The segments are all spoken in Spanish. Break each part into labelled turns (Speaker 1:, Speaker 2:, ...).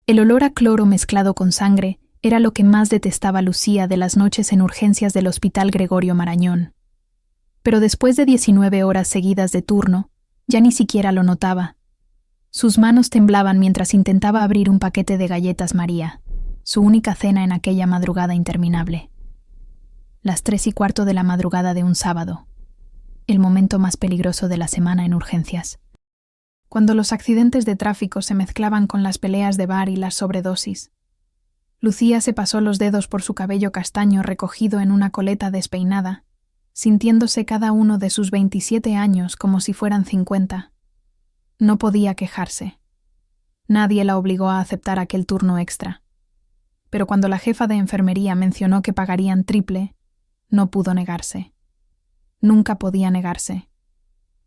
Speaker 1: El olor a cloro mezclado con sangre era lo que más detestaba Lucía de las noches en urgencias del Hospital Gregorio Marañón. Pero después de 19 horas seguidas de turno, ya ni siquiera lo notaba. Sus manos temblaban mientras intentaba abrir un paquete de galletas María, su única cena en aquella madrugada interminable. Las 3:15 de la madrugada de un sábado, el momento más peligroso de la semana en urgencias. Cuando los accidentes de tráfico se mezclaban con las peleas de bar y las sobredosis. Lucía se pasó los dedos por su cabello castaño recogido en una coleta despeinada, sintiéndose cada uno de sus 27 años como si fueran 50. No podía quejarse. Nadie la obligó a aceptar aquel turno extra. Pero cuando la jefa de enfermería mencionó que pagarían triple, no pudo negarse. Nunca podía negarse.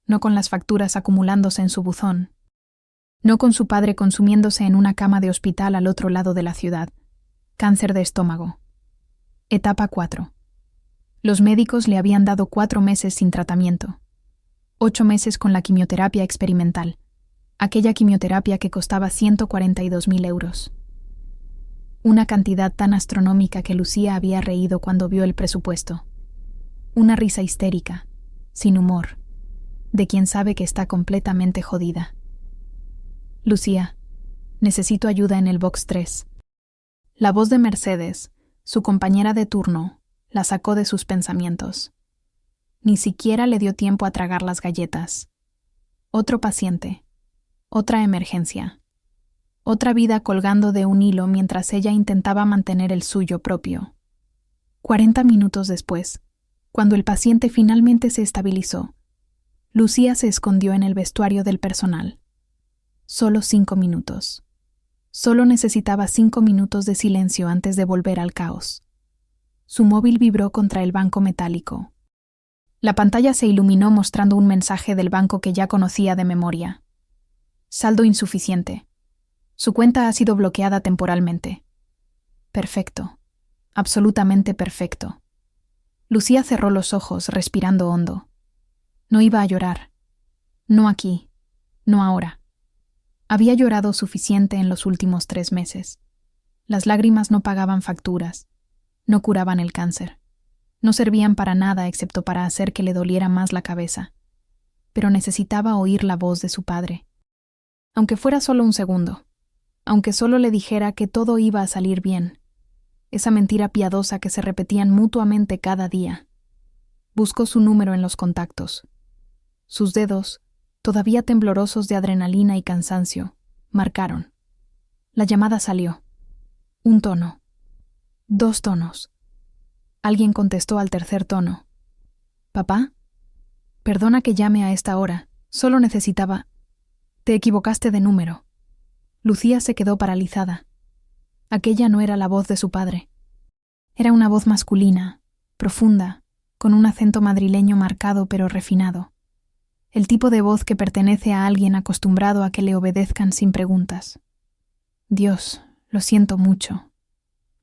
Speaker 1: No con las facturas acumulándose en su buzón. No con su padre consumiéndose en una cama de hospital al otro lado de la ciudad. Cáncer de estómago. Etapa 4. Los médicos le habían dado 4 meses sin tratamiento. 8 meses con la quimioterapia experimental. Aquella quimioterapia que costaba 142.000 euros. Una cantidad tan astronómica que Lucía había reído cuando vio el presupuesto. Una risa histérica, sin humor, de quien sabe que está completamente jodida. Lucía, necesito ayuda en el box 3. La voz de Mercedes, su compañera de turno, la sacó de sus pensamientos. Ni siquiera le dio tiempo a tragar las galletas. Otro paciente, otra emergencia, otra vida colgando de un hilo mientras ella intentaba mantener el suyo propio. 40 minutos después, cuando el paciente finalmente se estabilizó, Lucía se escondió en el vestuario del personal. Solo 5 minutos. Solo necesitaba 5 minutos de silencio antes de volver al caos. Su móvil vibró contra el banco metálico. La pantalla se iluminó mostrando un mensaje del banco que ya conocía de memoria. Saldo insuficiente. Su cuenta ha sido bloqueada temporalmente. Perfecto. Absolutamente perfecto. Lucía cerró los ojos, respirando hondo. No iba a llorar. No aquí. No ahora. Había llorado suficiente en los últimos 3 meses. Las lágrimas no pagaban facturas. No curaban el cáncer. No servían para nada excepto para hacer que le doliera más la cabeza. Pero necesitaba oír la voz de su padre. Aunque fuera solo un segundo. Aunque solo le dijera que todo iba a salir bien. Esa mentira piadosa que se repetían mutuamente cada día. Buscó su número en los contactos. Sus dedos, todavía temblorosos de adrenalina y cansancio, marcaron. La llamada salió. 1 tono. 2 tonos. Alguien contestó al 3er tono. ¿Papá? Perdona que llame a esta hora. Solo necesitaba... Te equivocaste de número. Lucía se quedó paralizada. Aquella no era la voz de su padre. Era una voz masculina, profunda, con un acento madrileño marcado pero refinado. El tipo de voz que pertenece a alguien acostumbrado a que le obedezcan sin preguntas. Dios, lo siento mucho.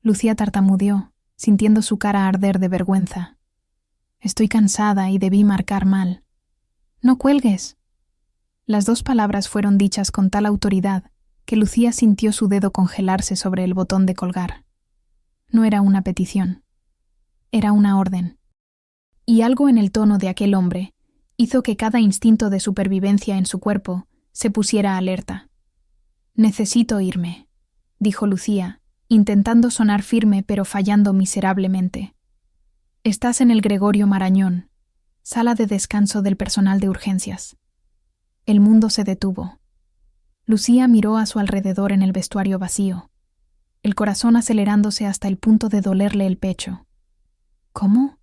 Speaker 1: Lucía tartamudeó, sintiendo su cara arder de vergüenza. Estoy cansada y debí marcar mal. No cuelgues. Las 2 palabras fueron dichas con tal autoridad que Lucía sintió su dedo congelarse sobre el botón de colgar. No era una petición. Era una orden. Y algo en el tono de aquel hombre hizo que cada instinto de supervivencia en su cuerpo se pusiera alerta. Necesito irme, dijo Lucía, intentando sonar firme pero fallando miserablemente. Estás en el Gregorio Marañón, sala de descanso del personal de urgencias. El mundo se detuvo. Lucía miró a su alrededor en el vestuario vacío, el corazón acelerándose hasta el punto de dolerle el pecho. ¿Cómo?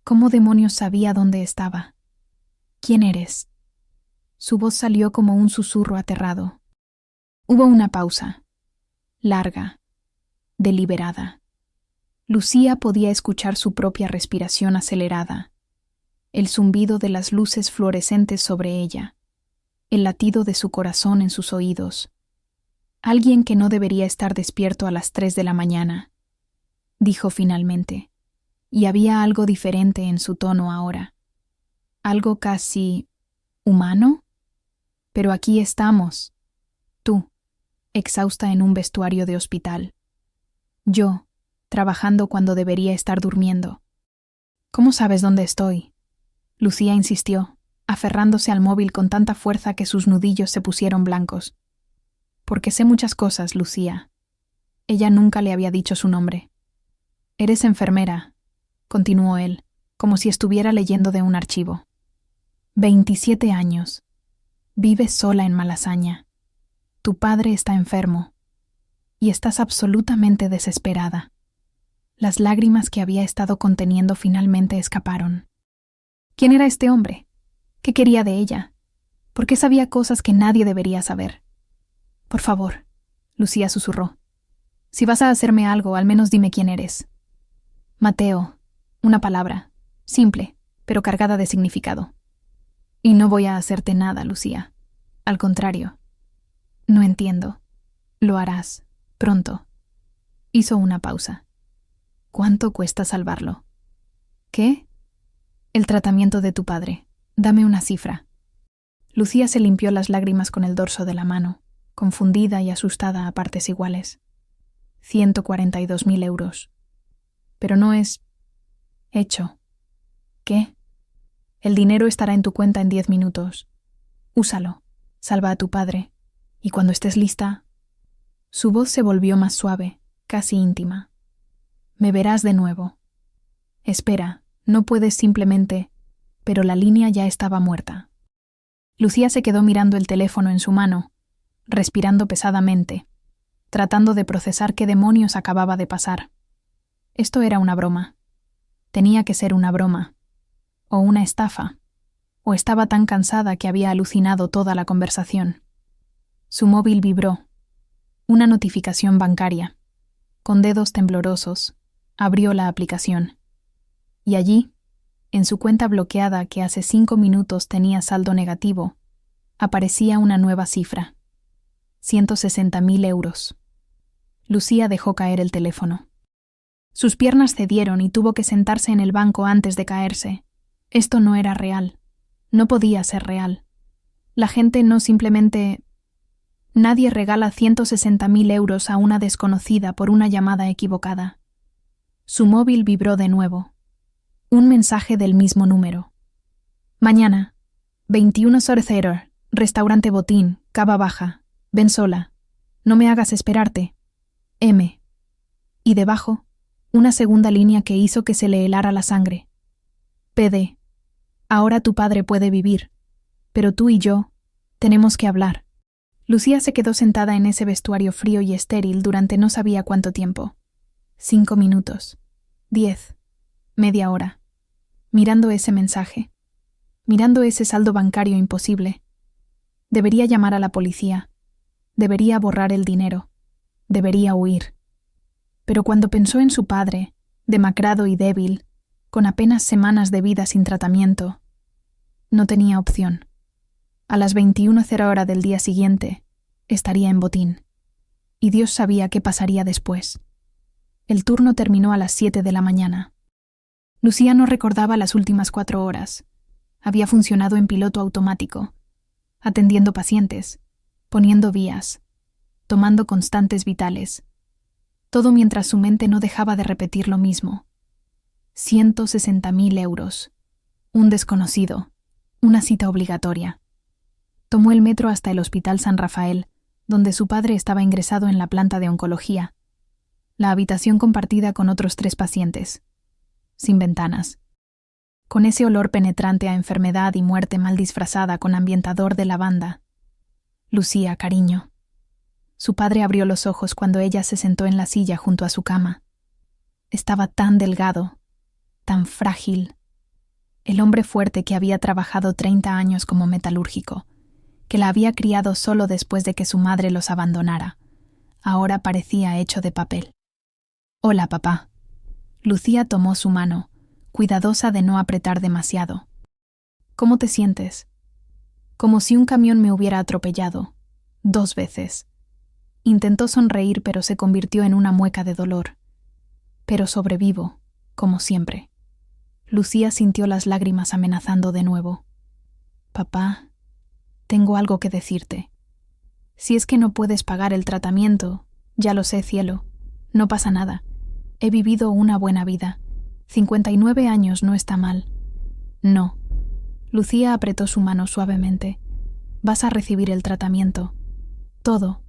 Speaker 1: ¿Cómo demonios sabía dónde estaba? ¿Quién eres? Su voz salió como un susurro aterrado. Hubo una pausa, larga, deliberada. Lucía podía escuchar su propia respiración acelerada, el zumbido de las luces fluorescentes sobre ella, el latido de su corazón en sus oídos. Alguien que no debería estar despierto a las 3 de la mañana, dijo finalmente, y había algo diferente en su tono ahora. Algo casi... ¿humano? Pero aquí estamos. Tú. exhausta en un vestuario de hospital. Yo, trabajando cuando debería estar durmiendo. ¿Cómo sabes dónde estoy? Lucía insistió, aferrándose al móvil con tanta fuerza que sus nudillos se pusieron blancos. Porque sé muchas cosas, Lucía. Ella nunca le había dicho su nombre. Eres enfermera, continuó él, como si estuviera leyendo de un archivo. 27 años. Vives sola en Malasaña. Tu padre está enfermo. Y estás absolutamente desesperada. Las lágrimas que había estado conteniendo finalmente escaparon. ¿Quién era este hombre? ¿Qué quería de ella? ¿Por qué sabía cosas que nadie debería saber? Por favor, Lucía susurró. Si vas a hacerme algo, al menos dime quién eres. Mateo. Una palabra, simple, pero cargada de significado. Y no voy a hacerte nada, Lucía. Al contrario. No entiendo. Lo harás. Pronto. Hizo una pausa. ¿Cuánto cuesta salvarlo? ¿Qué? El tratamiento de tu padre. Dame una cifra. Lucía se limpió las lágrimas con el dorso de la mano, confundida y asustada a partes iguales. 142.000 euros. Pero no es... hecho. ¿Qué? El dinero estará en tu cuenta en 10 minutos. Úsalo. Salva a tu padre. Y cuando estés lista... Su voz se volvió más suave, casi íntima. Me verás de nuevo. Espera, no puedes simplemente... Pero la línea ya estaba muerta. Lucía se quedó mirando el teléfono en su mano, respirando pesadamente, tratando de procesar qué demonios acababa de pasar. Esto era una broma. Tenía que ser una broma. O una estafa. O estaba tan cansada que había alucinado toda la conversación. Su móvil vibró. Una notificación bancaria. Con dedos temblorosos, abrió la aplicación. Y allí, en su cuenta bloqueada que hace 5 minutos tenía saldo negativo, aparecía una nueva cifra. 160.000 euros. Lucía dejó caer el teléfono. Sus piernas cedieron y tuvo que sentarse en el banco antes de caerse. Esto no era real. No podía ser real. La gente no simplemente... Nadie regala 160.000 euros a una desconocida por una llamada equivocada. Su móvil vibró de nuevo. Un mensaje del mismo número. Mañana, 21:00, restaurante Botín, Cava Baja. Ven sola. No me hagas esperarte. M. Y debajo, una segunda línea que hizo que se le helara la sangre. PD. Ahora tu padre puede vivir, pero tú y yo tenemos que hablar. Lucía se quedó sentada en ese vestuario frío y estéril durante no sabía cuánto tiempo. 5 minutos. 10. Media hora. Mirando ese mensaje. Mirando ese saldo bancario imposible. Debería llamar a la policía. Debería borrar el dinero. Debería huir. Pero cuando pensó en su padre, demacrado y débil, con apenas semanas de vida sin tratamiento, no tenía opción. A las 21:00 del día siguiente, estaría en Botín. Y Dios sabía qué pasaría después. El turno terminó a las 7 de la mañana. Lucía no recordaba las últimas 4 horas. Había funcionado en piloto automático, atendiendo pacientes, poniendo vías, tomando constantes vitales. Todo mientras su mente no dejaba de repetir lo mismo. 160.000 euros. Un desconocido. Una cita obligatoria. Tomó el metro hasta el Hospital San Rafael, donde su padre estaba ingresado en la planta de oncología. La habitación compartida con otros 3 pacientes. Sin ventanas. Con ese olor penetrante a enfermedad y muerte mal disfrazada con ambientador de lavanda. Lucía, cariño. Su padre abrió los ojos cuando ella se sentó en la silla junto a su cama. Estaba tan delgado, tan frágil. El hombre fuerte que había trabajado 30 años como metalúrgico, que la había criado solo después de que su madre los abandonara, ahora parecía hecho de papel. «Hola, papá». Lucía tomó su mano, cuidadosa de no apretar demasiado. «¿Cómo te sientes?» Como si un camión me hubiera atropellado, 2 veces. Intentó sonreír, pero se convirtió en una mueca de dolor. Pero sobrevivo, como siempre. Lucía sintió las lágrimas amenazando de nuevo. «Papá, tengo algo que decirte. Si es que no puedes pagar el tratamiento, ya lo sé, cielo. No pasa nada. He vivido una buena vida. 59 años no está mal. No. Lucía apretó su mano suavemente. Vas a recibir el tratamiento. Todo.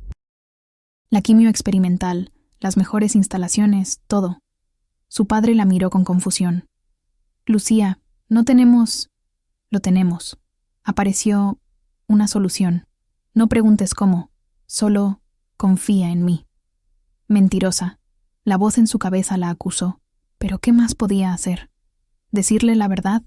Speaker 1: La quimio experimental, las mejores instalaciones, todo. Su padre la miró con confusión. Lucía, no tenemos... Lo tenemos. Apareció una solución. No preguntes cómo, solo confía en mí. Mentirosa. La voz en su cabeza la acusó. ¿Pero qué más podía hacer? ¿Decirle la verdad?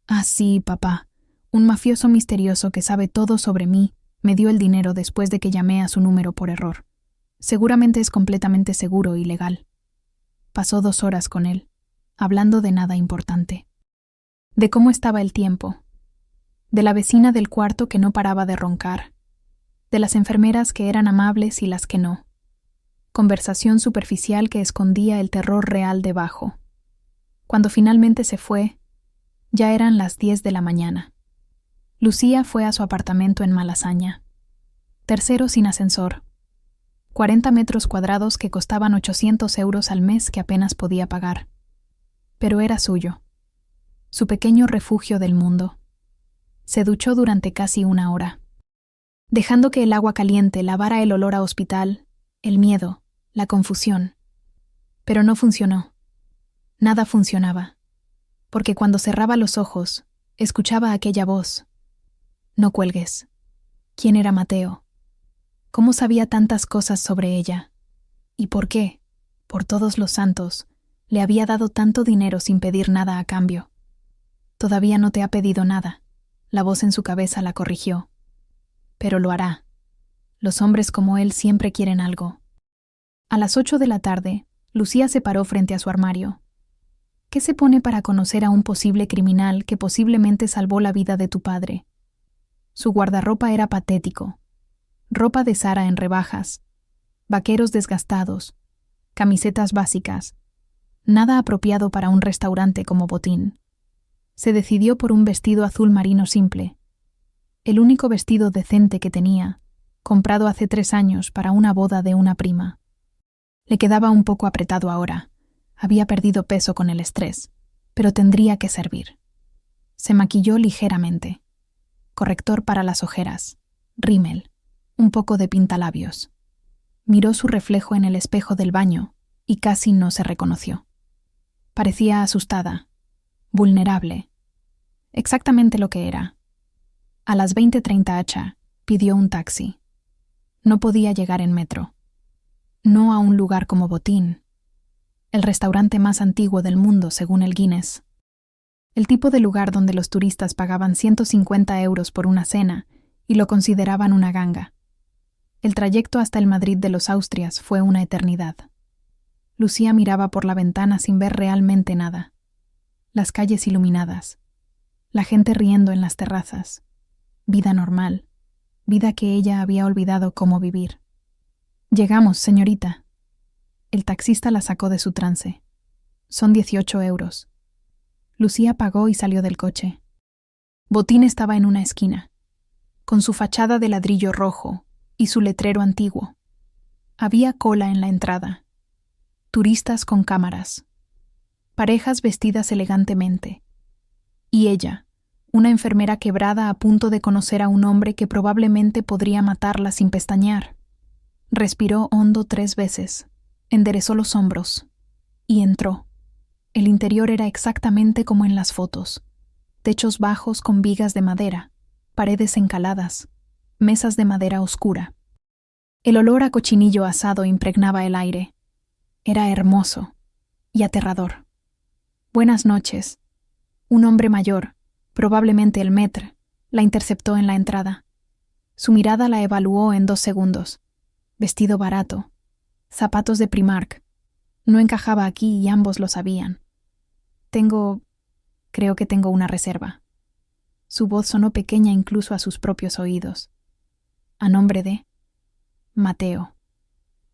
Speaker 1: Ah, sí, papá. Un mafioso misterioso que sabe todo sobre mí me dio el dinero después de que llamé a su número por error. Seguramente es completamente seguro y legal. Pasó 2 horas con él, hablando de nada importante. De cómo estaba el tiempo. De la vecina del cuarto que no paraba de roncar. De las enfermeras que eran amables y las que no. Conversación superficial que escondía el terror real debajo. Cuando finalmente se fue, ya eran las 10 de la mañana. Lucía fue a su apartamento en Malasaña. Tercero sin ascensor. 40 metros cuadrados que costaban 800 euros al mes que apenas podía pagar. Pero era suyo. Su pequeño refugio del mundo. Se duchó durante casi 1 hora. Dejando que el agua caliente lavara el olor a hospital, el miedo, la confusión. Pero no funcionó. Nada funcionaba. Porque cuando cerraba los ojos, escuchaba aquella voz. No cuelgues. ¿Quién era Mateo? ¿Cómo sabía tantas cosas sobre ella? ¿Y por qué, por todos los santos, le había dado tanto dinero sin pedir nada a cambio? Todavía no te ha pedido nada. La voz en su cabeza la corrigió. Pero lo hará. Los hombres como él siempre quieren algo. A las 8 de la tarde, Lucía se paró frente a su armario. ¿Qué se pone para conocer a un posible criminal que posiblemente salvó la vida de tu padre? Su guardarropa era patético. Ropa de Zara en rebajas, vaqueros desgastados, camisetas básicas, nada apropiado para un restaurante como botín. Se decidió por un vestido azul marino simple, el único vestido decente que tenía, comprado hace 3 años para una boda de una prima. Le quedaba un poco apretado ahora, había perdido peso con el estrés, pero tendría que servir. Se maquilló ligeramente. Corrector para las ojeras, rímel, un poco de pintalabios. Miró su reflejo en el espejo del baño y casi no se reconoció. Parecía asustada, vulnerable. Exactamente lo que era. A las 20:30 pidió un taxi. No podía llegar en metro. No a un lugar como Botín, el restaurante más antiguo del mundo según el Guinness. El tipo de lugar donde los turistas pagaban 150 euros por una cena y lo consideraban una ganga. El trayecto hasta el Madrid de los Austrias fue una eternidad. Lucía miraba por la ventana sin ver realmente nada. Las calles iluminadas. La gente riendo en las terrazas. Vida normal. Vida que ella había olvidado cómo vivir. «Llegamos, señorita». El taxista la sacó de su trance. «Son 18 euros». Lucía pagó y salió del coche. Botín estaba en una esquina, con su fachada de ladrillo rojo y su letrero antiguo. Había cola en la entrada. Turistas con cámaras. Parejas vestidas elegantemente. Y ella, una enfermera quebrada a punto de conocer a un hombre que probablemente podría matarla sin pestañear. Respiró hondo 3 veces, enderezó los hombros y entró. El interior era exactamente como en las fotos. Techos bajos con vigas de madera, paredes encaladas, mesas de madera oscura. El olor a cochinillo asado impregnaba el aire. Era hermoso y aterrador. «Buenas noches». Un hombre mayor, probablemente el maître, la interceptó en la entrada. Su mirada la evaluó en 2 segundos. Vestido barato, zapatos de Primark. No encajaba aquí y ambos lo sabían. Creo que tengo una reserva». Su voz sonó pequeña incluso a sus propios oídos. A nombre de Mateo.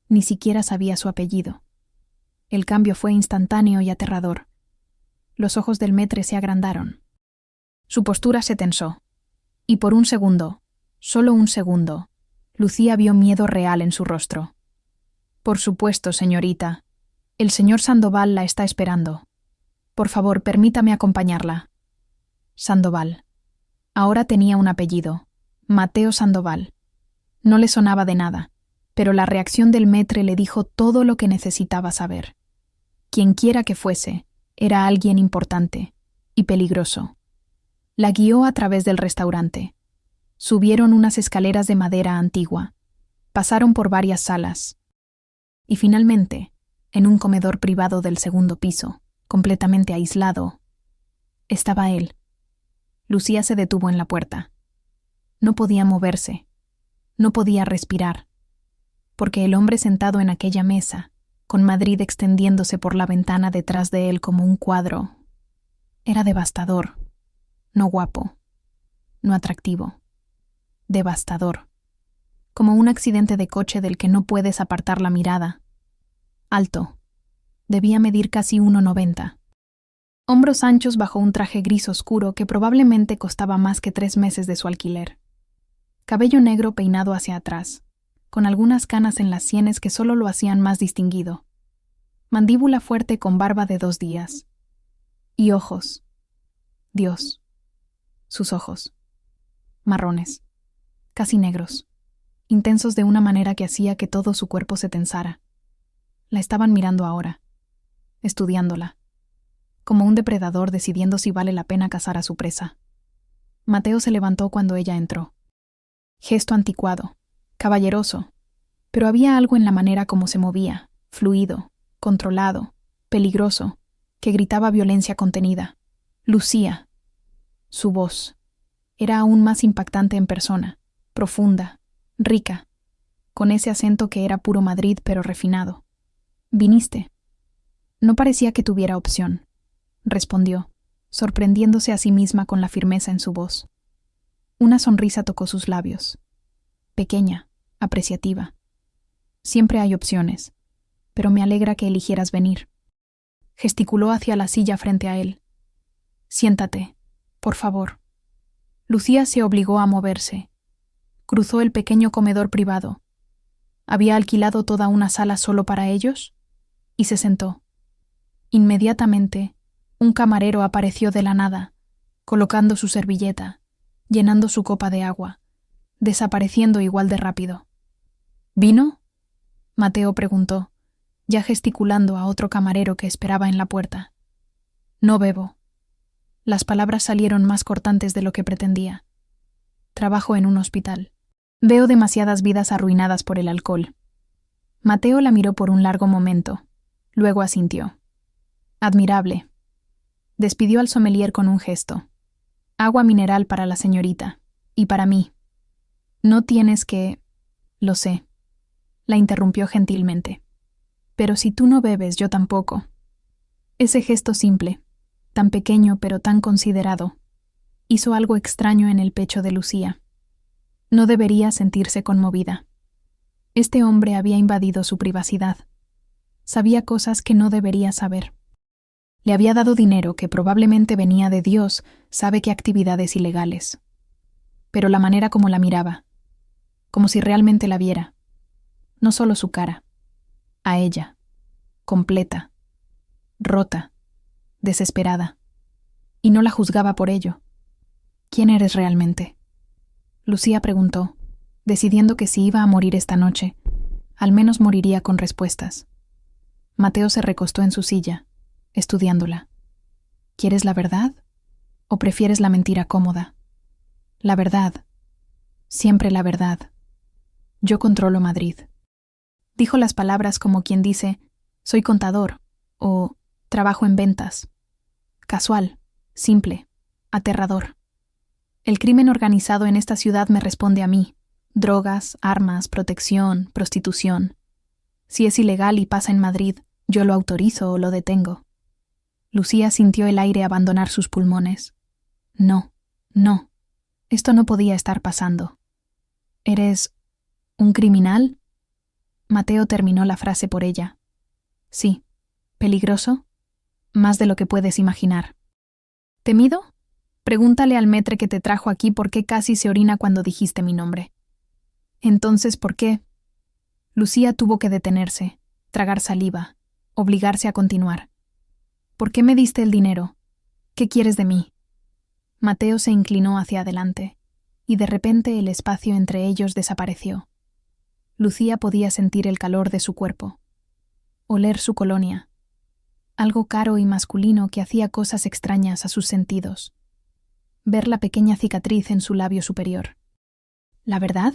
Speaker 1: Ni siquiera sabía su apellido. El cambio fue instantáneo y aterrador. Los ojos del maître se agrandaron. Su postura se tensó. Y por un segundo, solo un segundo, Lucía vio miedo real en su rostro. Por supuesto, señorita. El señor Sandoval la está esperando. Por favor, permítame acompañarla. Sandoval. Ahora tenía un apellido. Mateo Sandoval. No le sonaba de nada, pero la reacción del maître le dijo todo lo que necesitaba saber. Quienquiera que fuese, era alguien importante y peligroso. La guió a través del restaurante. Subieron unas escaleras de madera antigua. Pasaron por varias salas. Y finalmente, en un comedor privado del segundo piso, completamente aislado, estaba él. Lucía se detuvo en la puerta. No podía moverse. No podía respirar. Porque el hombre sentado en aquella mesa, con Madrid extendiéndose por la ventana detrás de él como un cuadro, era devastador. No guapo. No atractivo. Devastador. Como un accidente de coche del que no puedes apartar la mirada. Alto. Debía medir casi 1,90. Hombros anchos bajo un traje gris oscuro que probablemente costaba más que 3 meses de su alquiler. Cabello negro peinado hacia atrás, con algunas canas en las sienes que solo lo hacían más distinguido. Mandíbula fuerte con barba de 2 días. Y ojos. Dios. Sus ojos. Marrones. Casi negros. Intensos de una manera que hacía que todo su cuerpo se tensara. La estaban mirando ahora. Estudiándola. Como un depredador decidiendo si vale la pena cazar a su presa. Mateo se levantó cuando ella entró. Gesto anticuado, caballeroso, pero había algo en la manera como se movía, fluido, controlado, peligroso, que gritaba violencia contenida. Lucía. Su voz. Era aún más impactante en persona, profunda, rica, con ese acento que era puro Madrid pero refinado. «¿Viniste?» No parecía que tuviera opción. Respondió, sorprendiéndose a sí misma con la firmeza en su voz. Una sonrisa tocó sus labios. Pequeña, apreciativa. Siempre hay opciones, pero me alegra que eligieras venir. Gesticuló hacia la silla frente a él. Siéntate, por favor. Lucía se obligó a moverse. Cruzó el pequeño comedor privado. ¿Había alquilado toda una sala solo para ellos? Y se sentó. Inmediatamente, un camarero apareció de la nada, colocando su servilleta, llenando su copa de agua, desapareciendo igual de rápido. ¿Vino?, Mateo preguntó, ya gesticulando a otro camarero que esperaba en la puerta. No bebo. Las palabras salieron más cortantes de lo que pretendía. Trabajo en un hospital. Veo demasiadas vidas arruinadas por el alcohol. Mateo la miró por un largo momento, luego asintió. Admirable. Despidió al sommelier con un gesto. Agua mineral para la señorita. Y para mí. No tienes que... Lo sé. La interrumpió gentilmente. Pero si tú no bebes, yo tampoco. Ese gesto simple, tan pequeño pero tan considerado, hizo algo extraño en el pecho de Lucía. No debería sentirse conmovida. Este hombre había invadido su privacidad. Sabía cosas que no debería saber. Le había dado dinero que probablemente venía de Dios, sabe qué actividades ilegales. Pero la manera como la miraba, como si realmente la viera, no solo su cara, a ella, completa, rota, desesperada, y no la juzgaba por ello. ¿Quién eres realmente?, Lucía preguntó, decidiendo que si iba a morir esta noche, al menos moriría con respuestas. Mateo se recostó en su silla, estudiándola. ¿Quieres la verdad? ¿O prefieres la mentira cómoda? La verdad. Siempre la verdad. Yo controlo Madrid. Dijo las palabras como quien dice, soy contador, o trabajo en ventas. Casual, simple, aterrador. El crimen organizado en esta ciudad me responde a mí. Drogas, armas, protección, prostitución. Si es ilegal y pasa en Madrid, yo lo autorizo o lo detengo. Lucía sintió el aire abandonar sus pulmones. No, no. Esto no podía estar pasando. ¿Eres un criminal? Mateo terminó la frase por ella. Sí. ¿Peligroso? Más de lo que puedes imaginar. ¿Temido? Pregúntale al maître que te trajo aquí por qué casi se orina cuando dijiste mi nombre. Entonces, ¿por qué? Lucía tuvo que detenerse, tragar saliva, obligarse a continuar. ¿Por qué me diste el dinero? ¿Qué quieres de mí? Mateo se inclinó hacia adelante, y de repente el espacio entre ellos desapareció. Lucía podía sentir el calor de su cuerpo, oler su colonia, algo caro y masculino que hacía cosas extrañas a sus sentidos, ver la pequeña cicatriz en su labio superior. ¿La verdad?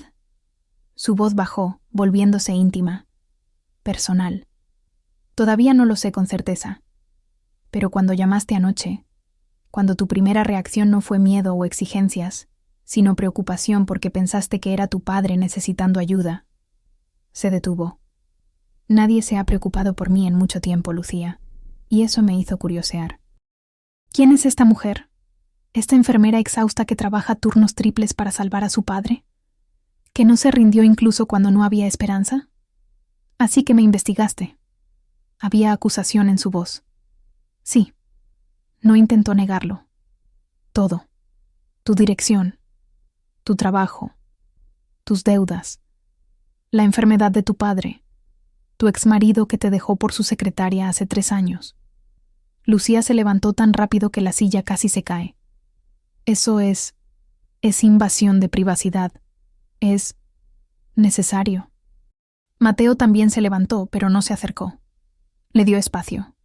Speaker 1: Su voz bajó, volviéndose íntima, personal. Todavía no lo sé con certeza, pero cuando llamaste anoche, cuando tu primera reacción no fue miedo o exigencias, sino preocupación porque pensaste que era tu padre necesitando ayuda, se detuvo. Nadie se ha preocupado por mí en mucho tiempo, Lucía, y eso me hizo curiosear. ¿Quién es esta mujer? ¿Esta enfermera exhausta que trabaja turnos triples para salvar a su padre? ¿Que no se rindió incluso cuando no había esperanza? Así que me investigaste. Había acusación en su voz. Sí. No intentó negarlo. Todo. Tu dirección. Tu trabajo. Tus deudas. La enfermedad de tu padre. Tu exmarido que te dejó por su secretaria hace 3 años. Lucía se levantó tan rápido que la silla casi se cae. Eso es invasión de privacidad. Es necesario. Mateo también se levantó, pero no se acercó. Le dio espacio.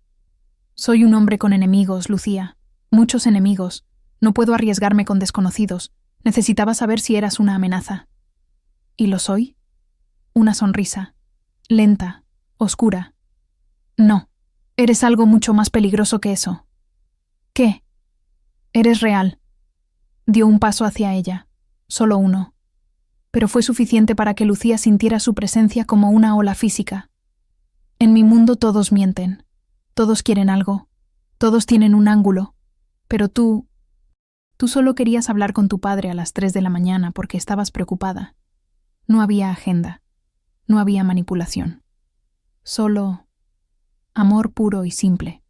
Speaker 1: Soy un hombre con enemigos, Lucía. Muchos enemigos. No puedo arriesgarme con desconocidos. Necesitaba saber si eras una amenaza. ¿Y lo soy? Una sonrisa. Lenta. Oscura. No. Eres algo mucho más peligroso que eso. ¿Qué? Eres real. Dio un paso hacia ella. Solo uno. Pero fue suficiente para que Lucía sintiera su presencia como una ola física. En mi mundo todos mienten. Todos quieren algo. Todos tienen un ángulo. Pero tú solo querías hablar con tu padre a las 3 de la mañana porque estabas preocupada. No había agenda. No había manipulación. Solo amor puro y simple.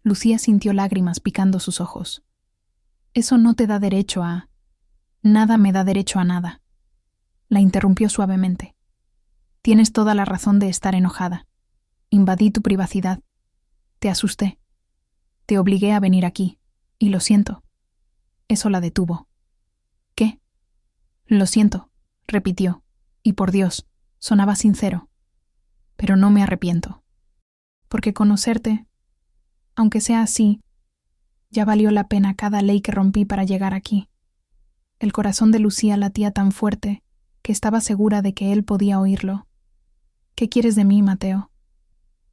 Speaker 1: Lucía sintió lágrimas picando sus ojos. Eso no te da derecho a... Nada me da derecho a nada. La interrumpió suavemente. Tienes toda la razón de estar enojada. Invadí tu privacidad. Te asusté. Te obligué a venir aquí. Y lo siento. Eso la detuvo. ¿Qué? Lo siento, repitió. Y por Dios, sonaba sincero. Pero no me arrepiento. Porque conocerte, aunque sea así, ya valió la pena cada ley que rompí para llegar aquí. El corazón de Lucía latía tan fuerte que estaba segura de que él podía oírlo. ¿Qué quieres de mí, Mateo?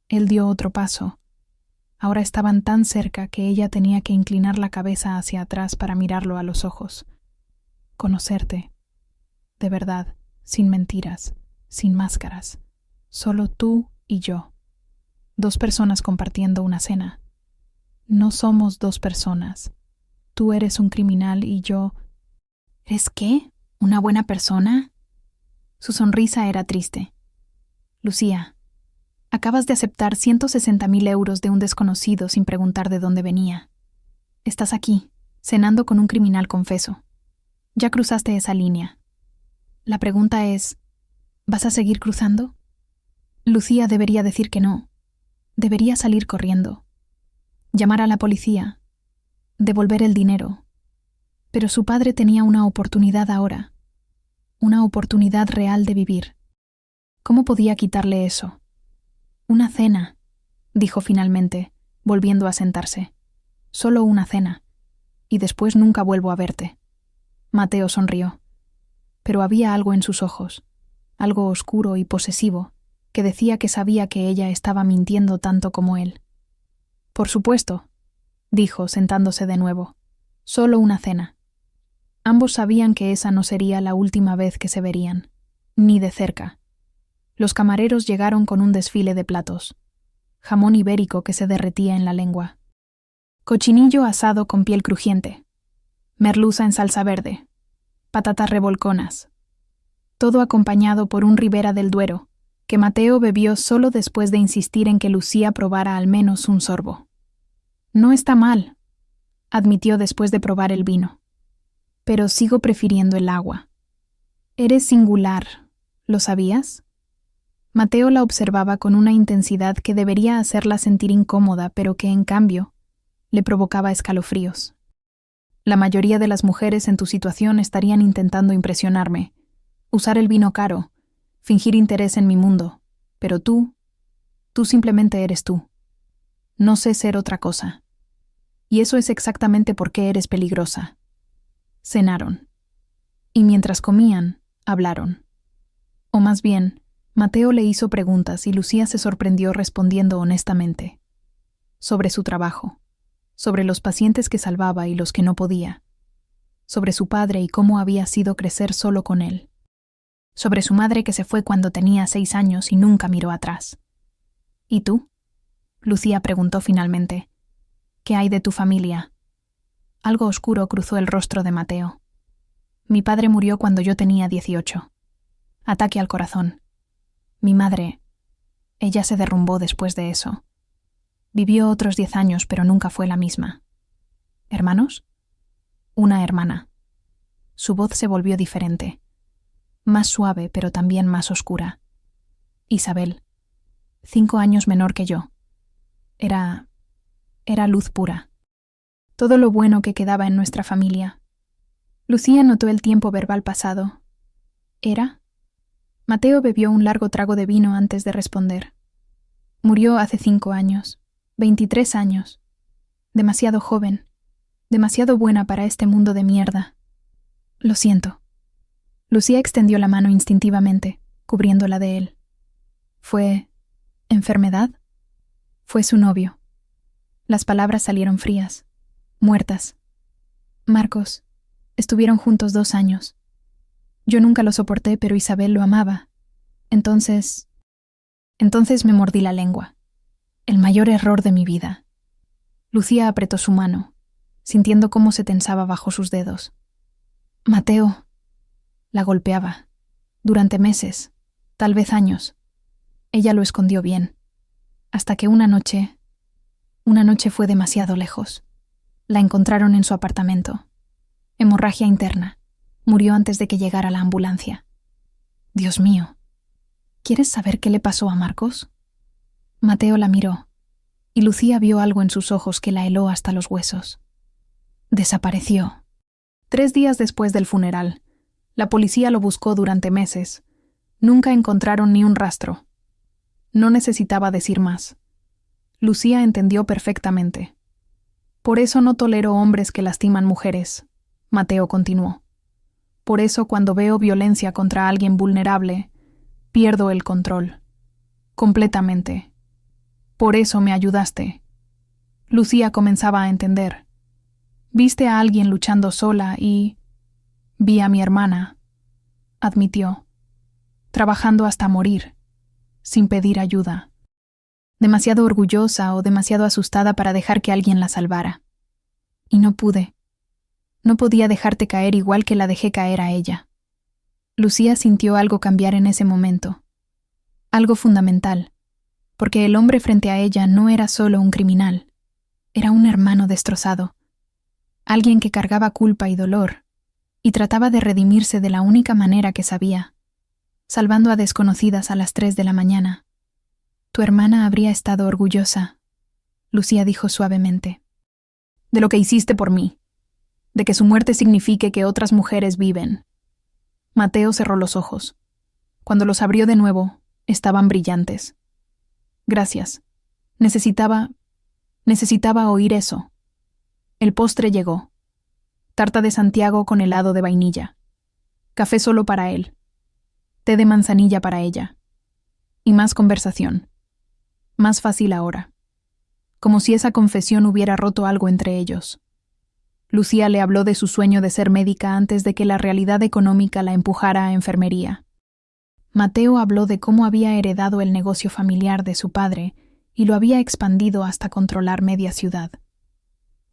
Speaker 1: Él dio otro paso. Ahora estaban tan cerca que ella tenía que inclinar la cabeza hacia atrás para mirarlo a los ojos. Conocerte. De verdad, sin mentiras, sin máscaras. Solo tú y yo. 2 personas compartiendo una cena. No somos 2 personas. Tú eres un criminal y yo... ¿Eres qué? ¿Una buena persona? Su sonrisa era triste. Lucía, acabas de aceptar 160.000 euros de un desconocido sin preguntar de dónde venía. Estás aquí, cenando con un criminal confeso. Ya cruzaste esa línea. La pregunta es, ¿vas a seguir cruzando? Lucía debería decir que no. Debería salir corriendo. Llamar a la policía. Devolver el dinero. Pero su padre tenía una oportunidad ahora. Una oportunidad real de vivir. ¿Cómo podía quitarle eso? Una cena, dijo finalmente, volviendo a sentarse. Solo una cena. Y después nunca vuelvo a verte. Mateo sonrió. Pero había algo en sus ojos, algo oscuro y posesivo, que decía que sabía que ella estaba mintiendo tanto como él. Por supuesto, dijo, sentándose de nuevo. Solo una cena. Ambos sabían que esa no sería la última vez que se verían, ni de cerca. Los camareros llegaron con un desfile de platos. Jamón ibérico que se derretía en la lengua. Cochinillo asado con piel crujiente. Merluza en salsa verde. Patatas revolconas. Todo acompañado por un Ribera del Duero, que Mateo bebió solo después de insistir en que Lucía probara al menos un sorbo. No está mal, admitió después de probar el vino. Pero sigo prefiriendo el agua. Eres singular, ¿lo sabías? Mateo la observaba con una intensidad que debería hacerla sentir incómoda, pero que, en cambio, le provocaba escalofríos. La mayoría de las mujeres en tu situación estarían intentando impresionarme, usar el vino caro, fingir interés en mi mundo, pero tú simplemente eres tú. No sé ser otra cosa. Y eso es exactamente por qué eres peligrosa. Cenaron. Y mientras comían, hablaron. O más bien, Mateo le hizo preguntas y Lucía se sorprendió respondiendo honestamente. Sobre su trabajo, sobre los pacientes que salvaba y los que no podía, sobre su padre y cómo había sido crecer solo con él, sobre su madre que se fue cuando tenía 6 años y nunca miró atrás. ¿Y tú? Lucía preguntó finalmente. ¿Qué hay de tu familia? Algo oscuro cruzó el rostro de Mateo. Mi padre murió cuando yo tenía 18. Ataque al corazón. Mi madre, ella se derrumbó después de eso. Vivió otros 10 años, pero nunca fue la misma. ¿Hermanos? Una hermana. Su voz se volvió diferente. Más suave, pero también más oscura. Isabel. 5 años menor que yo. Era luz pura. Todo lo bueno que quedaba en nuestra familia. Lucía notó el tiempo verbal pasado. ¿Era? Mateo bebió un largo trago de vino antes de responder. Murió hace 5 años. 23 años. Demasiado joven. Demasiado buena para este mundo de mierda. Lo siento. Lucía extendió la mano instintivamente, cubriéndola de él. ¿Fue enfermedad? Fue su novio. Las palabras salieron frías, muertas. Marcos, estuvieron juntos 2 años. Yo nunca lo soporté, pero Isabel lo amaba. Entonces me mordí la lengua. El mayor error de mi vida. Lucía apretó su mano, sintiendo cómo se tensaba bajo sus dedos. Mateo. La golpeaba. Durante meses, tal vez años. Ella lo escondió bien. Hasta que una noche fue demasiado lejos. La encontraron en su apartamento. Hemorragia interna. Murió antes de que llegara la ambulancia. Dios mío. ¿Quieres saber qué le pasó a Marcos? Mateo la miró, y Lucía vio algo en sus ojos que la heló hasta los huesos. Desapareció. 3 días después del funeral, la policía lo buscó durante meses. Nunca encontraron ni un rastro. No necesitaba decir más. Lucía entendió perfectamente. Por eso no tolero hombres que lastiman mujeres, Mateo continuó. Por eso cuando veo violencia contra alguien vulnerable, pierdo el control. Completamente. Por eso me ayudaste. Lucía comenzaba a entender. Viste a alguien luchando sola y... vi a mi hermana, admitió, trabajando hasta morir, sin pedir ayuda. Demasiado orgullosa o demasiado asustada para dejar que alguien la salvara. Y no pude. No podía dejarte caer igual que la dejé caer a ella. Lucía sintió algo cambiar en ese momento. Algo fundamental, porque el hombre frente a ella no era solo un criminal, era un hermano destrozado, alguien que cargaba culpa y dolor, y trataba de redimirse de la única manera que sabía, salvando a desconocidas a las 3 de la mañana. Tu hermana habría estado orgullosa, Lucía dijo suavemente, de lo que hiciste por mí, de que su muerte signifique que otras mujeres viven. Mateo cerró los ojos. Cuando los abrió de nuevo, estaban brillantes. Gracias. Necesitaba oír eso. El postre llegó. Tarta de Santiago con helado de vainilla. Café solo para él. Té de manzanilla para ella. Y más conversación. Más fácil ahora. Como si esa confesión hubiera roto algo entre ellos. Lucía le habló de su sueño de ser médica antes de que la realidad económica la empujara a enfermería. Mateo habló de cómo había heredado el negocio familiar de su padre y lo había expandido hasta controlar media ciudad.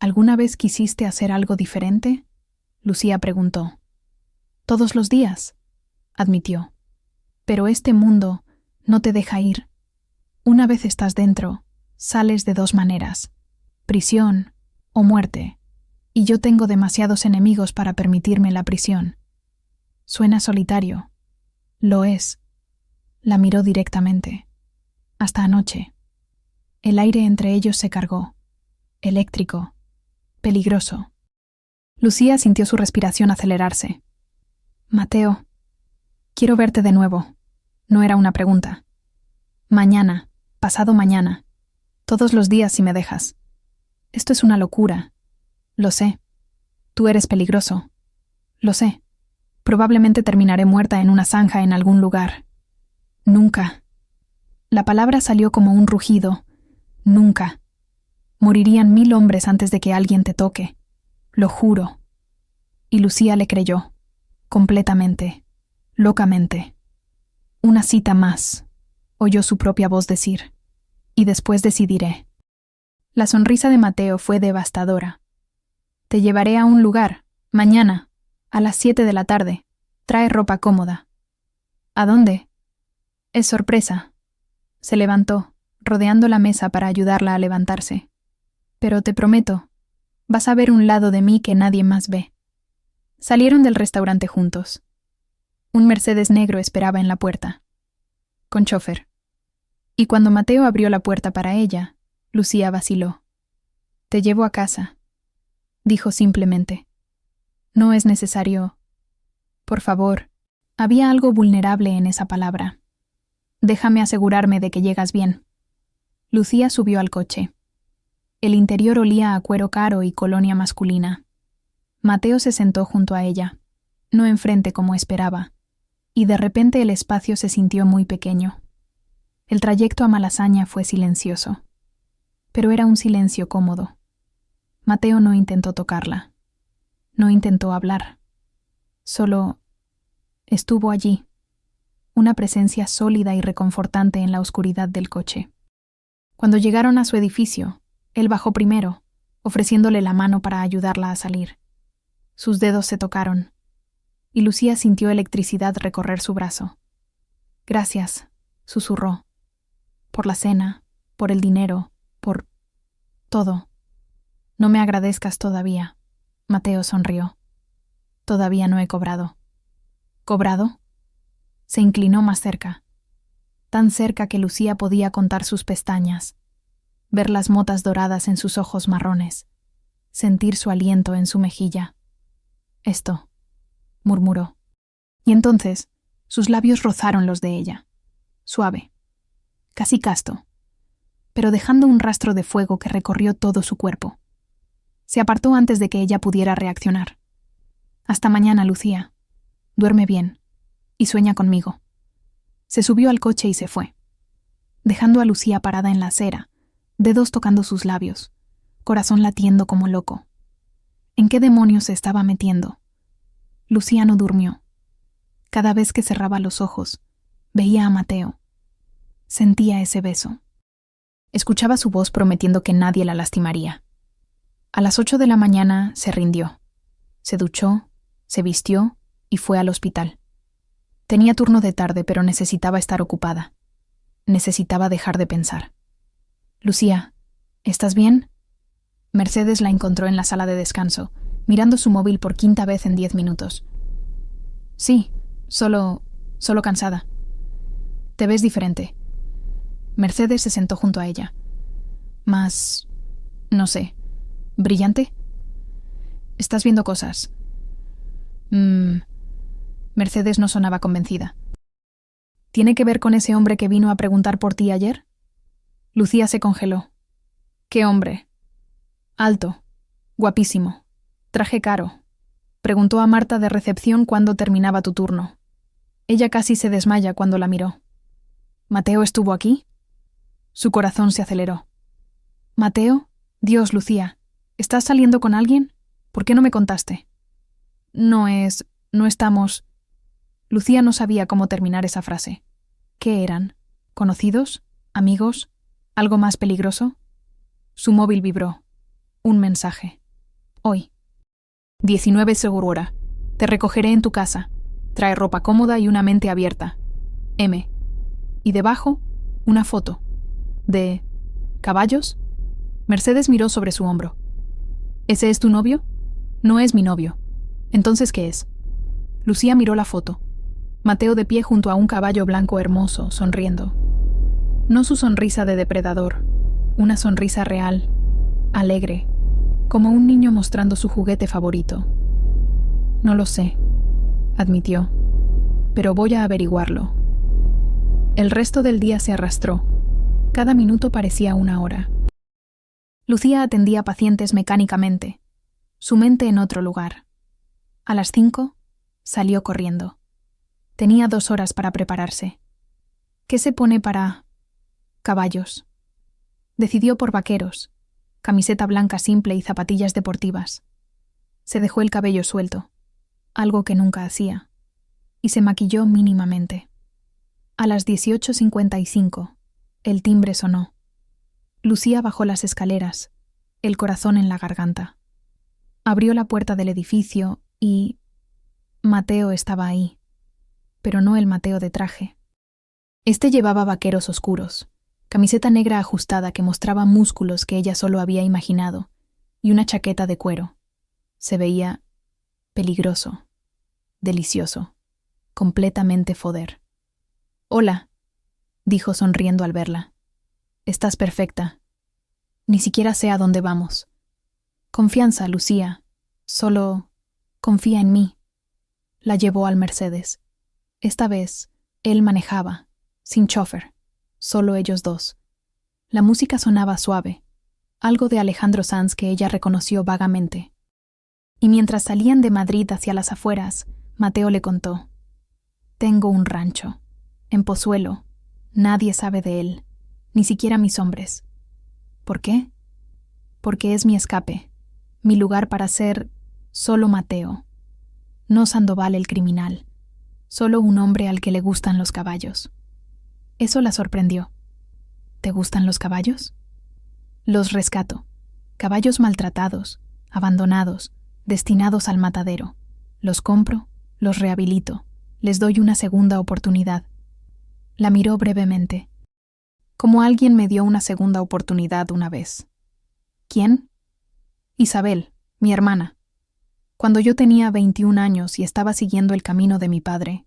Speaker 1: ¿Alguna vez quisiste hacer algo diferente? Lucía preguntó. Todos los días, admitió. Pero este mundo no te deja ir. Una vez estás dentro, sales de 2 maneras, prisión o muerte, y yo tengo demasiados enemigos para permitirme la prisión. Suena solitario. Lo es. La miró directamente. Hasta anoche. El aire entre ellos se cargó. Eléctrico. Peligroso. Lucía sintió su respiración acelerarse. Mateo, quiero verte de nuevo. No era una pregunta. Mañana, pasado mañana. Todos los días si me dejas. Esto es una locura. Lo sé. Tú eres peligroso. Lo sé. Probablemente terminaré muerta en una zanja en algún lugar. Nunca. La palabra salió como un rugido. Nunca. Morirían 1000 hombres antes de que alguien te toque. Lo juro. Y Lucía le creyó. Completamente. Locamente. Una cita más, oyó su propia voz decir. Y después decidiré. La sonrisa de Mateo fue devastadora. Te llevaré a un lugar, mañana, a las 7 de la tarde. Trae ropa cómoda. ¿A dónde? Es sorpresa. Se levantó, rodeando la mesa para ayudarla a levantarse. Pero te prometo, vas a ver un lado de mí que nadie más ve. Salieron del restaurante juntos. Un Mercedes negro esperaba en la puerta, con chofer. Y cuando Mateo abrió la puerta para ella, Lucía vaciló. Te llevo a casa, dijo simplemente. No es necesario. Por favor, había algo vulnerable en esa palabra. Déjame asegurarme de que llegas bien. Lucía subió al coche. El interior olía a cuero caro y colonia masculina. Mateo se sentó junto a ella, no enfrente como esperaba, y de repente el espacio se sintió muy pequeño. El trayecto a Malasaña fue silencioso, pero era un silencio cómodo. Mateo no intentó tocarla, no intentó hablar, solo estuvo allí, una presencia sólida y reconfortante en la oscuridad del coche. Cuando llegaron a su edificio, él bajó primero, ofreciéndole la mano para ayudarla a salir. Sus dedos se tocaron, y Lucía sintió electricidad recorrer su brazo. Gracias, susurró. Por la cena, por el dinero, por todo. No me agradezcas todavía. Mateo sonrió. Todavía no he cobrado. ¿Cobrado? Se inclinó más cerca, tan cerca que Lucía podía contar sus pestañas, ver las motas doradas en sus ojos marrones, sentir su aliento en su mejilla. Esto, murmuró. Y entonces, sus labios rozaron los de ella, suave, casi casto, pero dejando un rastro de fuego que recorrió todo su cuerpo. Se apartó antes de que ella pudiera reaccionar. Hasta mañana, Lucía. Duerme bien. Y sueña conmigo. Se subió al coche y se fue, dejando a Lucía parada en la acera, dedos tocando sus labios, corazón latiendo como loco. ¿En qué demonios se estaba metiendo? Lucía no durmió. Cada vez que cerraba los ojos, veía a Mateo. Sentía ese beso. Escuchaba su voz prometiendo que nadie la lastimaría. A las 8 de la mañana se rindió. Se duchó, se vistió y fue al hospital. Tenía turno de tarde, pero necesitaba estar ocupada. Necesitaba dejar de pensar. Lucía, ¿estás bien? Mercedes la encontró en la sala de descanso, mirando su móvil por 5ª vez en 10 minutos. Sí, solo cansada. Te ves diferente. Mercedes se sentó junto a ella. Más, no sé, ¿brillante? Estás viendo cosas. Mercedes no sonaba convencida. ¿Tiene que ver con ese hombre que vino a preguntar por ti ayer? Lucía se congeló. ¿Qué hombre? Alto, guapísimo, traje caro. Preguntó a Marta de recepción cuándo terminaba tu turno. Ella casi se desmaya cuando la miró. ¿Mateo estuvo aquí? Su corazón se aceleró. ¿Mateo? Dios, Lucía, ¿estás saliendo con alguien? ¿Por qué no me contaste? No estamos... Lucía no sabía cómo terminar esa frase. ¿Qué eran? ¿Conocidos? ¿Amigos? ¿Algo más peligroso? Su móvil vibró. Un mensaje. Hoy. 19 Segurora. Te recogeré en tu casa. Trae ropa cómoda y una mente abierta. M. Y debajo, una foto. ¿De caballos? Mercedes miró sobre su hombro. ¿Ese es tu novio? No es mi novio. ¿Entonces qué es? Lucía miró la foto. Mateo de pie junto a un caballo blanco hermoso, sonriendo. No su sonrisa de depredador, una sonrisa real, alegre, como un niño mostrando su juguete favorito. No lo sé, admitió, pero voy a averiguarlo. El resto del día se arrastró. Cada minuto parecía una hora. Lucía atendía pacientes mecánicamente, su mente en otro lugar. A las 5, salió corriendo. Tenía 2 horas para prepararse. ¿Qué se pone para...? Caballos. Decidió por vaqueros, camiseta blanca simple y zapatillas deportivas. Se dejó el cabello suelto, algo que nunca hacía, y se maquilló mínimamente. A las 18:55, el timbre sonó. Lucía bajó las escaleras, el corazón en la garganta. Abrió la puerta del edificio y... Mateo estaba ahí, pero no el Mateo de traje. Este llevaba vaqueros oscuros, camiseta negra ajustada que mostraba músculos que ella solo había imaginado, y una chaqueta de cuero. Se veía peligroso, delicioso, completamente foder. «Hola», dijo sonriendo al verla. «Estás perfecta. Ni siquiera sé a dónde vamos. Confianza, Lucía. Solo confía en mí». La llevó al Mercedes. Esta vez, él manejaba, sin chofer, solo ellos dos. La música sonaba suave, algo de Alejandro Sanz que ella reconoció vagamente. Y mientras salían de Madrid hacia las afueras, Mateo le contó: «Tengo un rancho, en Pozuelo. Nadie sabe de él, ni siquiera mis hombres». «¿Por qué?» «Porque es mi escape, mi lugar para ser solo Mateo. No Sandoval el criminal, solo un hombre al que le gustan los caballos». Eso la sorprendió. «¿Te gustan los caballos?» «Los rescato. Caballos maltratados, abandonados, destinados al matadero. Los compro, los rehabilito, les doy una segunda oportunidad». La miró brevemente. «Como alguien me dio una segunda oportunidad una vez». «¿Quién?» «Isabel, mi hermana. Cuando yo tenía 21 años y estaba siguiendo el camino de mi padre,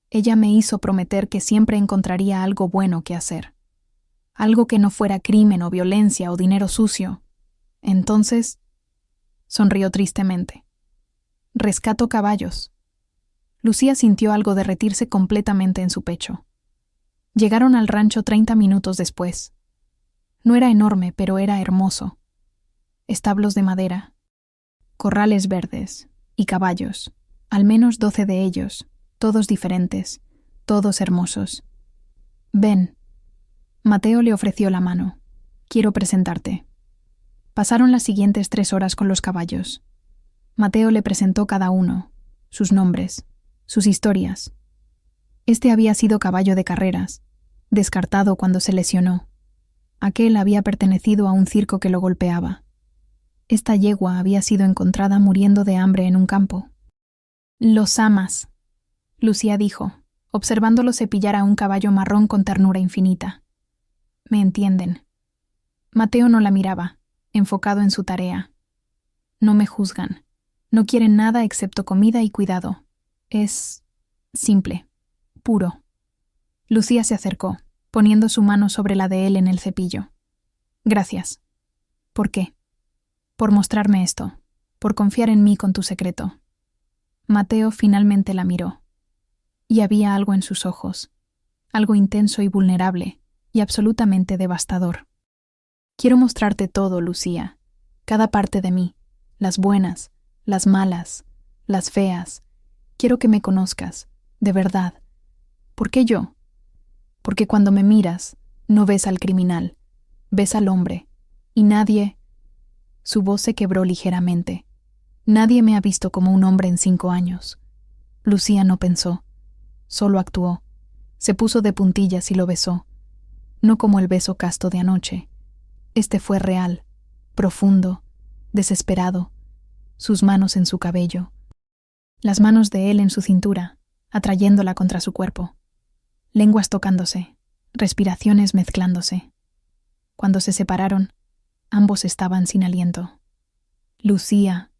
Speaker 1: ella me hizo prometer que siempre encontraría algo bueno que hacer. Algo que no fuera crimen o violencia o dinero sucio. Entonces...» Sonrió tristemente. «Rescato caballos». Lucía sintió algo derretirse completamente en su pecho. Llegaron al rancho 30 minutos después. No era enorme, pero era hermoso. Establos de madera, corrales verdes y caballos, al menos 12 de ellos, todos diferentes, todos hermosos. «Ven». Mateo le ofreció la mano. «Quiero presentarte». Pasaron las siguientes 3 horas con los caballos. Mateo le presentó cada uno, sus nombres, sus historias. Este había sido caballo de carreras, descartado cuando se lesionó. Aquel había pertenecido a un circo que lo golpeaba. Esta yegua había sido encontrada muriendo de hambre en un campo. «Los amas», Lucía dijo, observándolo cepillar a un caballo marrón con ternura infinita. «Me entienden». Mateo no la miraba, enfocado en su tarea. «No me juzgan. No quieren nada excepto comida y cuidado. Es simple, puro». Lucía se acercó, poniendo su mano sobre la de él en el cepillo. «Gracias». «¿Por qué?» «Por mostrarme esto, por confiar en mí con tu secreto». Mateo finalmente la miró. Y había algo en sus ojos, algo intenso y vulnerable, y absolutamente devastador. «Quiero mostrarte todo, Lucía, cada parte de mí, las buenas, las malas, las feas. Quiero que me conozcas, de verdad. ¿Por qué yo? Porque cuando me miras, no ves al criminal, ves al hombre, y nadie...» Su voz se quebró ligeramente. «Nadie me ha visto como un hombre en 5 años». Lucía no pensó, solo actuó. Se puso de puntillas y lo besó. No como el beso casto de anoche. Este fue real, profundo, desesperado. Sus manos en su cabello. Las manos de él en su cintura, atrayéndola contra su cuerpo. Lenguas tocándose, respiraciones mezclándose. Cuando se separaron, ambos estaban sin aliento. «Lucía».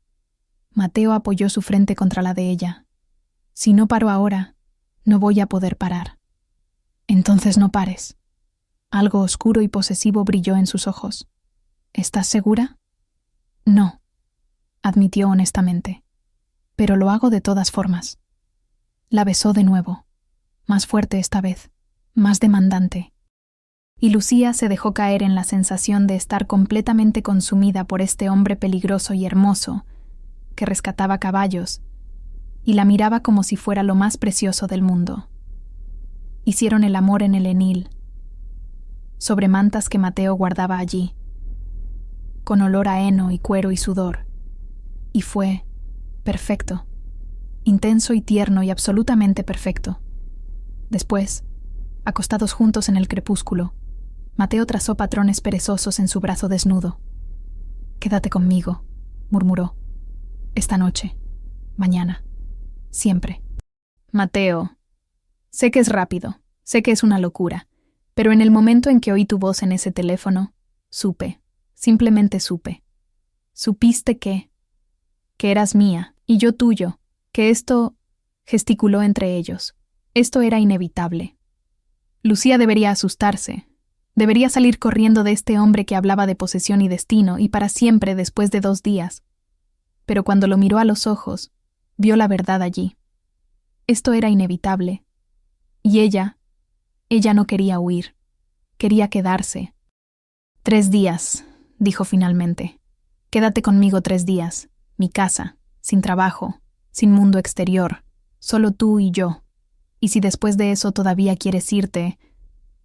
Speaker 1: Mateo apoyó su frente contra la de ella. Si no paro ahora, no voy a poder parar. Entonces no pares. Algo oscuro y posesivo brilló en sus ojos. ¿Estás segura? No, admitió honestamente. Pero lo hago de todas formas. La besó de nuevo, más fuerte esta vez, más demandante. Y Lucía se dejó caer en la sensación de estar completamente consumida por este hombre peligroso y hermoso, que rescataba caballos, y la miraba como si fuera lo más precioso del mundo. Hicieron el amor en el Enil, sobre mantas que Mateo guardaba allí, con olor a heno y cuero y sudor, y fue perfecto, intenso y tierno y absolutamente perfecto. Después, acostados juntos en el crepúsculo, Mateo trazó patrones perezosos en su brazo desnudo. «Quédate conmigo», murmuró. «Esta noche, mañana, siempre». «Mateo, sé que es rápido, sé que es una locura, pero en el momento en que oí tu voz en ese teléfono, supe, simplemente supe. Supiste que eras mía y yo tuyo, que esto», gesticuló entre ellos, «esto era inevitable». Lucía debería asustarse. Debería salir corriendo de este hombre que hablaba de posesión y destino, y para siempre después de 2 días. Pero cuando lo miró a los ojos, vio la verdad allí. Esto era inevitable. Y ella no quería huir. Quería quedarse. 3 días, dijo finalmente. Quédate conmigo 3 días. Mi casa, sin trabajo, sin mundo exterior, solo tú y yo. Y si después de eso todavía quieres irte,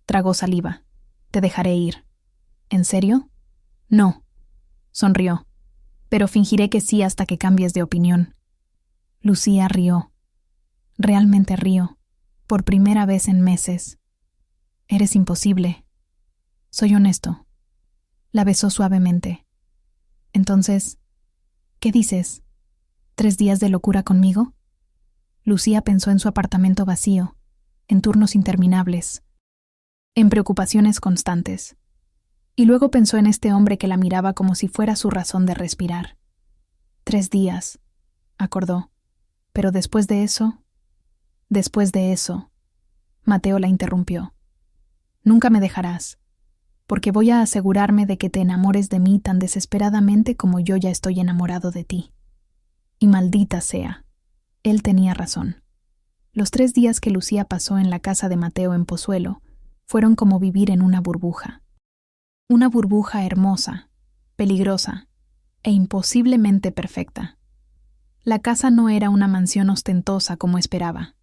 Speaker 1: tragó saliva. Te dejaré ir. ¿En serio? No. Sonrió. Pero fingiré que sí hasta que cambies de opinión. Lucía rió. Realmente rió. Por primera vez en meses. Eres imposible. Soy honesto. La besó suavemente. Entonces, ¿qué dices? ¿3 días de locura conmigo? Lucía pensó en su apartamento vacío, en turnos interminables, en preocupaciones constantes. Y luego pensó en este hombre que la miraba como si fuera su razón de respirar. 3 días, acordó. Pero después de eso, Mateo la interrumpió. Nunca me dejarás, porque voy a asegurarme de que te enamores de mí tan desesperadamente como yo ya estoy enamorado de ti. Y maldita sea, él tenía razón. Los 3 días que Lucía pasó en la casa de Mateo en Pozuelo fueron como vivir en una burbuja. Una burbuja hermosa, peligrosa e imposiblemente perfecta. La casa no era una mansión ostentosa como esperaba.